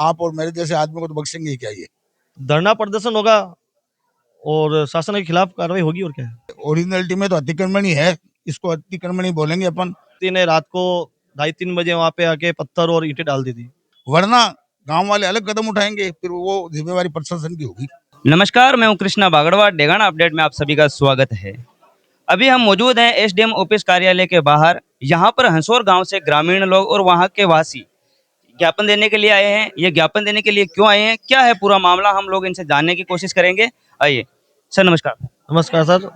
आप और मेरे जैसे आदमी को तो बख्शेंगे ही क्या ये। धरना प्रदर्शन होगा और शासन के खिलाफ कार्रवाई होगी। और क्या है, ओरिजिनलिटी में तो अतिक्रमण ही है, इसको अतिक्रमण ही बोलेंगे अपन। ने रात को 2:30-3 बजे वहां पे आके पत्थर और ईंटें डाल दी थी। वरना गांव वाले अलग कदम उठाएंगे, फिर वो जिम्मेवारी प्रशासन की होगी। नमस्कार, मैं हूं कृष्णा बागड़वा। डेगाना अपडेट में आप सभी का स्वागत है। अभी हम मौजूद हैं एसडीएम ऑफिस कार्यालय के बाहर। यहाँ पर हंसोर गांव से ग्रामीण लोग और वहां के वासी ज्ञापन देने के लिए आए हैं। ये ज्ञापन देने के लिए क्यों आए हैं, क्या है पूरा मामला, हम लोग इनसे जानने की कोशिश करेंगे। आइए सर, नमस्कार। नमस्कार सर।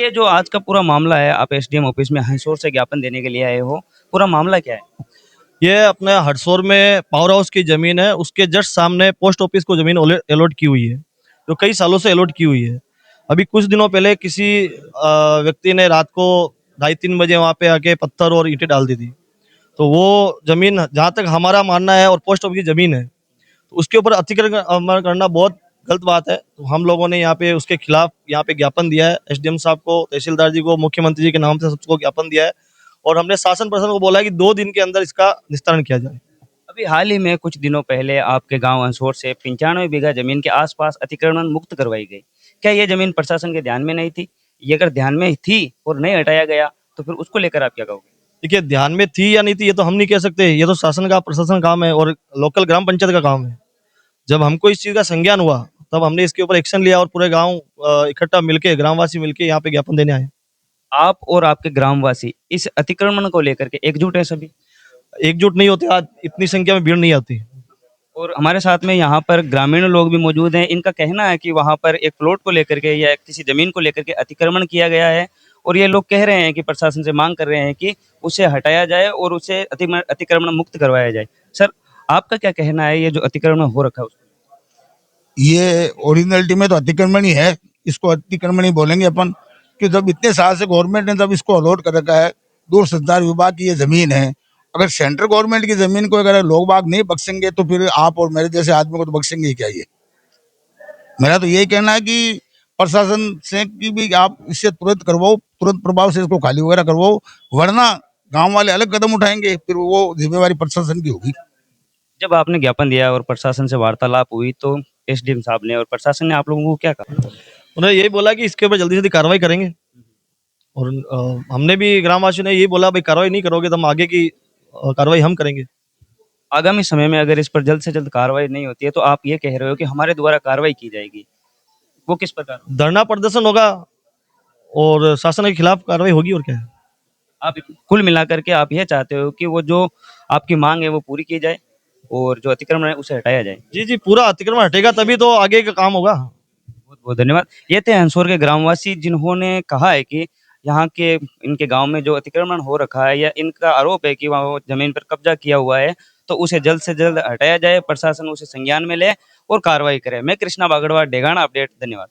ये जो आज का पूरा मामला है, आप एसडीएम ऑफिस में हंसोर से ज्ञापन देने के लिए आए हो, पूरा मामला क्या है? ये अपने हरसोर में पावर हाउस की जमीन है, उसके जस्ट सामने पोस्ट ऑफिस को जमीन अलॉट की हुई है, जो कई सालों से अलॉट की हुई है। अभी कुछ दिनों पहले किसी व्यक्ति ने रात को 2:30-3 बजे वहां पे आके पत्थर और ईंटें डाल दी थी। तो वो जमीन, जहाँ तक हमारा मानना है, और पोस्ट ऑफिस की जमीन है, तो उसके ऊपर अतिक्रमण करना बहुत गलत बात है। तो हम लोगों ने यहाँ पे उसके खिलाफ यहाँ पे ज्ञापन दिया है। एसडीएम साहब को, तहसीलदार जी को, मुख्यमंत्री जी के नाम से सबको ज्ञापन दिया है। और हमने शासन प्रशासन को बोला है कि 2 दिन के अंदर इसका निस्तारण किया जाए। अभी हाल ही में कुछ दिनों पहले आपके गांव हंसोर से 95 बीघा जमीन के आसपास अतिक्रमण मुक्त करवाई गई। क्या ये जमीन प्रशासन के ध्यान में नहीं थी? ये अगर ध्यान में थी और नहीं हटाया गया तो फिर उसको लेकर आप क्या कहोगे? देखिए, ध्यान में थी या नहीं थी ये तो हम नहीं कह सकते, ये तो शासन का प्रशासन काम है और लोकल ग्राम पंचायत का काम है। जब हमको इस चीज का संज्ञान हुआ तब हमने इसके ऊपर एक्शन लिया और पूरे गांव इकट्ठा मिलके, ग्रामवासी मिलके यहाँ पे ज्ञापन देने आए। आप और आपके ग्रामवासी इस अतिक्रमण को लेकर के एकजुट हैं सभी? एकजुट नहीं होते, आज इतनी संख्या में भीड़ नहीं आती। और हमारे साथ में यहाँ पर ग्रामीण लोग भी मौजूद हैं। इनका कहना है कि वहाँ पर एक प्लॉट को लेकर के या किसी जमीन को लेकर के अतिक्रमण किया गया है और ये लोग कह रहे हैं कि प्रशासन से मांग कर रहे हैं कि उसे हटाया जाए और उसे अतिक्रमण मुक्त करवाया जाए। सर, आपका क्या कहना है, ये जो अतिक्रमण हो रखा है उसको? ये ओरिजिनलिटी में तो अतिक्रमण ही है, इसको अतिक्रमण ही बोलेंगे अपन। कि जब इतने साल से गवर्नमेंट ने जब इसको अलॉट कर रखा है, दूर संचार विभाग की ये जमीन है, अगर सेंट्रल गवर्नमेंट की जमीन को अगर लोग बाग नहीं बख्शेंगे तो फिर आप और मेरे जैसे आदमी को तो बख्शेंगे ही क्या ये। मेरा तो यही कहना है कि प्रशासन से कि भी आप इससे तुरंत करवाओ, तुरंत प्रभाव से इसको खाली वगैरह करवाओ, वरना गांव वाले अलग कदम उठाएंगे, फिर वो जिम्मेवारी प्रशासन की होगी। जब आपने ज्ञापन दिया और प्रशासन से वार्तालाप हुई तो एसडीएम साहब ने और प्रशासन ने आप लोगों को क्या कहा? उन्होंने यही बोला कि इसके ऊपर जल्दी से जल्दी कार्रवाई करेंगे। और हमने भी, ग्रामवासियों ने यही बोला, भाई कार्रवाई नहीं करोगे तो हम आगे की कार्रवाई हम करेंगे। आगामी समय में अगर इस पर जल्द से जल्द कार्रवाई नहीं होती है तो आप ये कह रहे हो कि हमारे द्वारा कार्रवाई की जाएगी, वो किस प्रकार? धरना प्रदर्शन होगा और शासन के खिलाफ कार्रवाई होगी। और क्या है, आप कुल मिलाकर के आप ये चाहते हो कि वो जो आपकी मांग है वो पूरी की जाए और जो अतिक्रमण है उसे हटाया जाए? जी जी, पूरा अतिक्रमण हटेगा तभी तो आगे का काम होगा। बहुत बहुत धन्यवाद। ये थे हंसोर के ग्रामवासी जिन्होंने कहा है कि यहाँ के इनके गांव में जो अतिक्रमण हो रखा है या इनका आरोप है कि वहाँ वो जमीन पर कब्जा किया हुआ है, तो उसे जल्द से जल्द हटाया जाए, प्रशासन उसे संज्ञान में ले और कार्रवाई करे। मैं कृष्णा बागड़वा, डेगाना अपडेट। धन्यवाद।